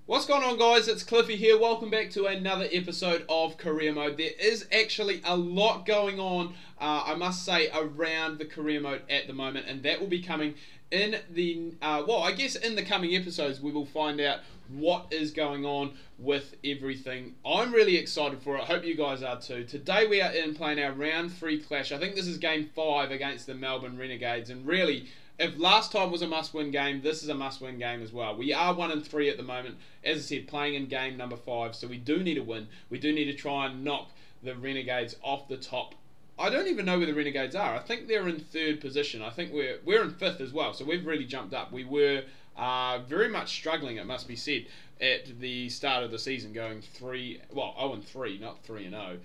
What's going on, guys? It's Cliffy here. Welcome back to another episode of Career Mode. There is actually a lot going on, I must say, around the Career Mode at the moment, and that will be coming in the, I guess in the coming episodes we will find out what is going on with everything. I'm really excited for it. I hope you guys are too. Today we are in playing our round 3 clash. I think this is game 5 against the Melbourne Renegades, and really, if last time was a must-win game, this is a must-win game as well. We are 1-3 at the moment, as I said, playing in game number 5, so we do need a win. We do need to try and knock the Renegades off the top. I don't even know where the Renegades are. I think they're in 3rd position. I think we're in 5th as well, so we've really jumped up. We were very much struggling, it must be said, at the start of the season, going 0-3, not 3-0.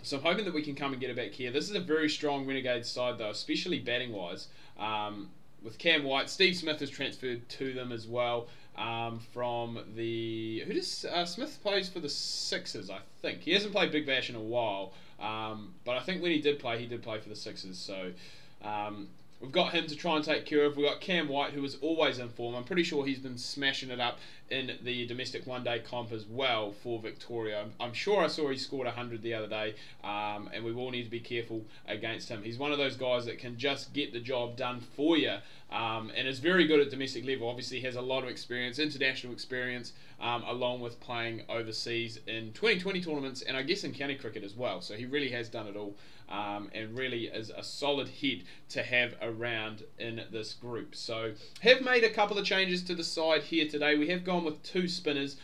So I'm hoping that we can come and get it back here. This is a very strong Renegades side, though, especially batting-wise. With Cam White, Steve Smith has transferred to them as well. From the... Smith plays for the Sixers, I think. He hasn't played Big Bash in a while. But I think when he did play for the Sixers. So we've got him to try and take care of. We've got Cam White, who is always in form. I'm pretty sure he's been smashing it up in the domestic one-day comp as well for Victoria. I'm sure I saw he scored 100 the other day, and we will need to be careful against him. He's one of those guys that can just get the job done for you, and is very good at domestic level. Obviously, he has a lot of experience, international experience, along with playing overseas in 2020 tournaments, and I guess in county cricket as well. So he really has done it all, and really is a solid head to have around in this group. So have made a couple of changes to the side here today. We have gone with 2 spinners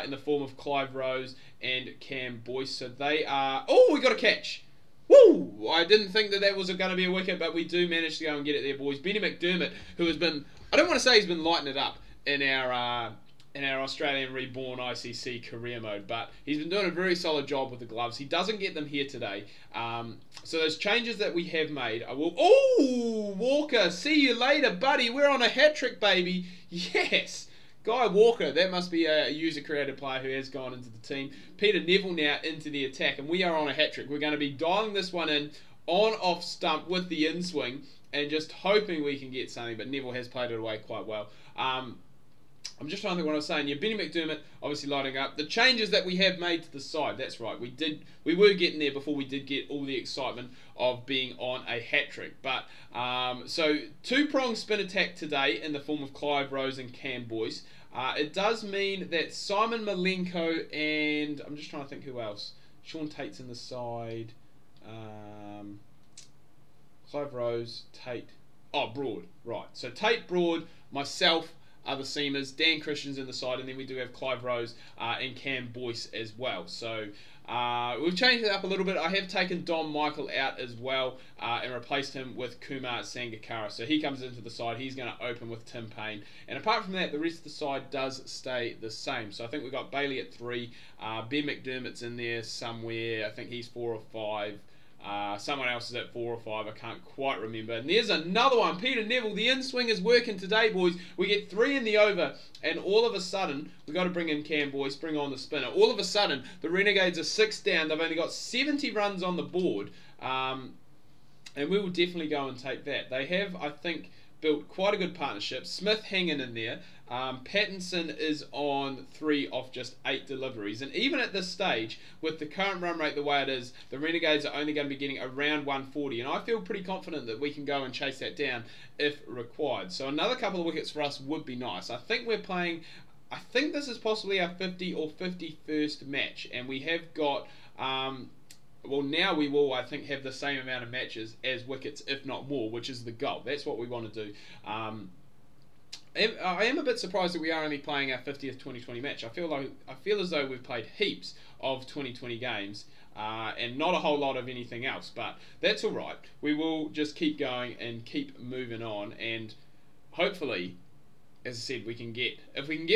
in the form of Clive Rose and Cam Boyce. So they are... Oh, we got a catch! Woo! I didn't think that was going to be a wicket, but we do manage to go and get it there, boys. Benny McDermott, who has been... I don't want to say he's been lighting it up in our Australian Reborn ICC career mode, but he's been doing a very solid job with the gloves. He doesn't get them here today. So those changes that we have made, I will... Oh, Walker, see you later, buddy. We're on a hat-trick, baby. Yes. Guy Walker, that must be a user-created player who has gone into the team. Peter Neville now into the attack, and we are on a hat-trick. We're going to be dialing this one in on-off stump with the in-swing and just hoping we can get something, but Neville has played it away quite well. I'm just trying to think what I was saying. Yeah, Benny McDermott obviously lighting up. The changes that we have made to the side, that's right. We were getting there before we did get all the excitement of being on a hat-trick. But, so 2-prong spin attack today in the form of Clive Rose and Cam Boyce. It does mean that Simon Malenko and... I'm just trying to think who else. Sean Tate's in the side. Clive Rose, Tate. Oh, Broad. Right. So Tate, Broad, myself are the seamers. Dan Christian's in the side. And then we do have Clive Rose and Cam Boyce as well. So we've changed it up a little bit. I have taken Don Michael out as well and replaced him with Kumar Sangakkara. So he comes into the side. He's going to open with Tim Payne. And apart from that, the rest of the side does stay the same. So I think we've got Bailey at 3. Ben McDermott's in there somewhere. I think he's 4 or 5. Someone else is at 4 or 5. I can't quite remember. And there's another one. Peter Neville. The in-swing is working today, boys. We get 3 in the over. And all of a sudden, we've got to bring in Cam Boyce, bring on the spinner. All of a sudden, the Renegades are 6 down. They've only got 70 runs on the board. And we will definitely go and take that. They have, I think, built quite a good partnership. Smith hanging in there. Pattinson is on 3 off just 8 deliveries. And even at this stage, with the current run rate the way it is, the Renegades are only going to be getting around 140. And I feel pretty confident that we can go and chase that down if required. So another couple of wickets for us would be nice. I think we're playing... I think this is possibly our 50 or 51st match. And we have got... well, now we will, I think, have the same amount of matches as wickets, if not more, which is the goal. That's what we want to do. I am a bit surprised that we are only playing our 50th 2020 match. I feel as though we've played heaps of 2020 games and not a whole lot of anything else. But that's all right. We will just keep going and keep moving on, and hopefully, as I said, if we can get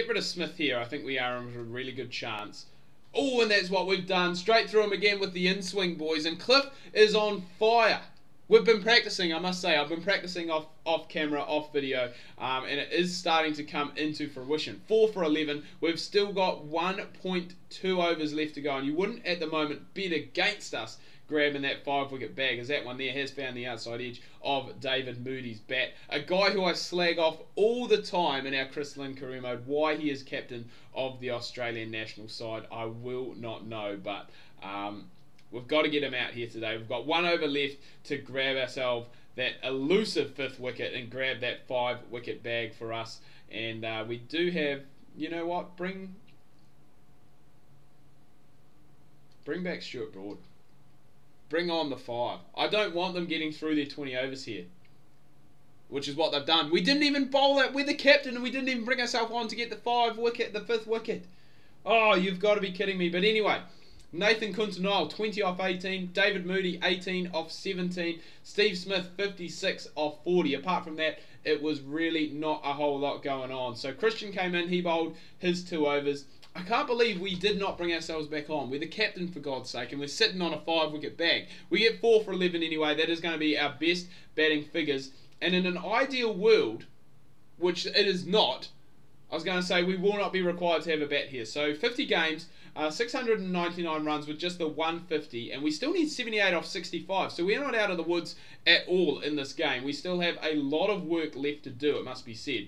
rid of Smith here, I think we are in a really good chance. Oh, and that's what we've done. Straight through him again with the in-swing, boys. And Cliff is on fire. We've been practicing, I must say. I've been practicing off camera, off video, and it is starting to come into fruition. 4 for 11. We've still got 1.2 overs left to go, and you wouldn't at the moment bet against us grabbing that 5-wicket bag, as that one there has found the outside edge of David Moody's bat. A guy who I slag off all the time in our crystalline career mode. Why he is captain of the Australian national side, I will not know, but we've got to get him out here today. We've got 1 over left to grab ourselves that elusive 5th wicket and grab that 5-wicket bag for us. And we do have, you know what, bring back Stuart Broad. Bring on the 5. I don't want them getting through their 20 overs here, which is what they've done. We didn't even bowl that. We're the captain and we didn't even bring ourselves on to get the 5th wicket. Oh, you've got to be kidding me. But anyway, Nathan Kuntanile, 20 off 18. David Moody, 18 off 17. Steve Smith, 56 off 40. Apart from that, it was really not a whole lot going on. So Christian came in. He bowled his 2 overs. I can't believe we did not bring ourselves back on. We're the captain, for God's sake, and we're sitting on a 5-wicket bag. We get 4 for 11 anyway. That is going to be our best batting figures. And in an ideal world, which it is not, I was going to say we will not be required to have a bat here. So 50 games, 699 runs with just the 150, and we still need 78 off 65. So we're not out of the woods at all in this game. We still have a lot of work left to do, it must be said.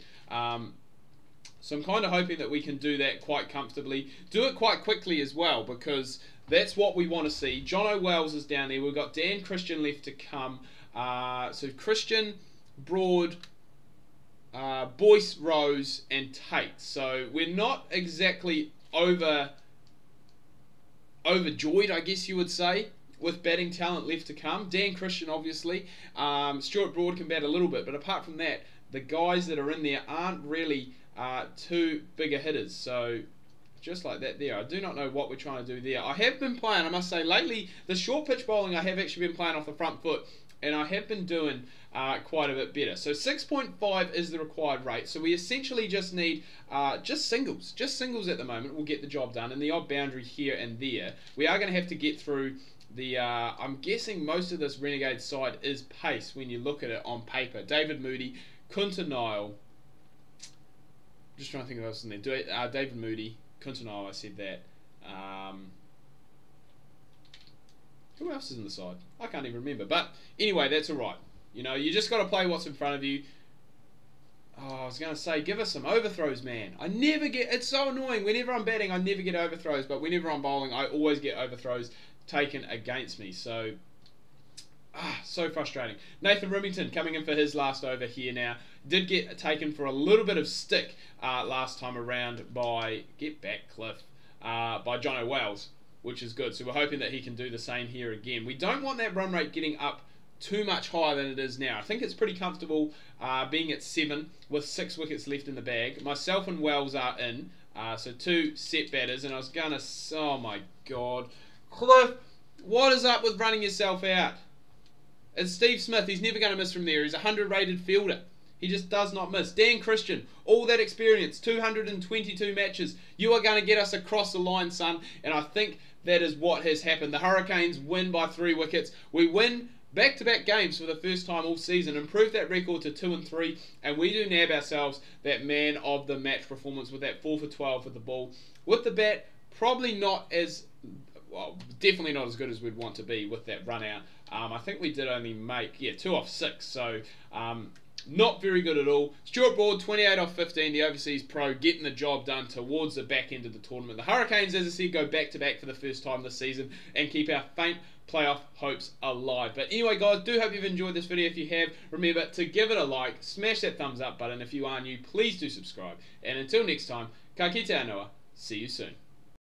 So I'm kind of hoping that we can do that quite comfortably. Do it quite quickly as well, because that's what we want to see. John O'Wells is down there. We've got Dan Christian left to come. So Christian, Broad, Boyce, Rose and Tate. So we're not exactly overjoyed, I guess you would say, with batting talent left to come. Dan Christian, obviously. Stuart Broad can bat a little bit, but apart from that, the guys that are in there aren't really too bigger hitters. So just like that there. I do not know what we're trying to do there. I have been playing, I must say, lately, the short pitch bowling I have actually been playing off the front foot, and I have been doing quite a bit better. So 6.5 is the required rate. So we essentially just need just singles. Just singles at the moment will get the job done, and the odd boundary here and there. We are going to have to get through the, I'm guessing most of this Renegade side is pace when you look at it on paper. David Moody, Kuntanile, just trying to think of else in there. David Moody, Kuntanile, I said that. Who else is in the side? I can't even remember. But anyway, that's alright. You know, you just got to play what's in front of you. Oh, I was going to say, give us some overthrows, man. I never get... It's so annoying. Whenever I'm batting, I never get overthrows. But whenever I'm bowling, I always get overthrows taken against me. So... so frustrating. Nathan Remington coming in for his last over here now. Did get taken for a little bit of stick last time around by... Get back, Cliff. By John O'Wells, which is good. So we're hoping that he can do the same here again. We don't want that run rate getting up too much higher than it is now. I think it's pretty comfortable being at 7 with 6 wickets left in the bag. Myself and Wells are in. So 2 set batters. And I was going to... Oh my God. Cliff, what is up with running yourself out? It's Steve Smith. He's never going to miss from there. He's a 100 rated fielder. He just does not miss. Dan Christian, all that experience, 222 matches. You are going to get us across the line, son. And I think that is what has happened. The Hurricanes win by 3 wickets. We win back-to-back games for the first time all season. Improve that record to 2 and 3. And we do nab ourselves that man of the match performance with that 4 for 12 with the ball. With the bat, probably not as... Well, definitely not as good as we'd want to be with that run out. I think we did only make, 2 off 6. So, not very good at all. Stuart Broad, 28 off 15, the overseas pro, getting the job done towards the back end of the tournament. The Hurricanes, as I said, go back-to-back for the first time this season and keep our faint playoff hopes alive. But anyway, guys, do hope you've enjoyed this video. If you have, remember to give it a like, smash that thumbs up button. If you are new, please do subscribe. And until next time, ka kite anoa. See you soon.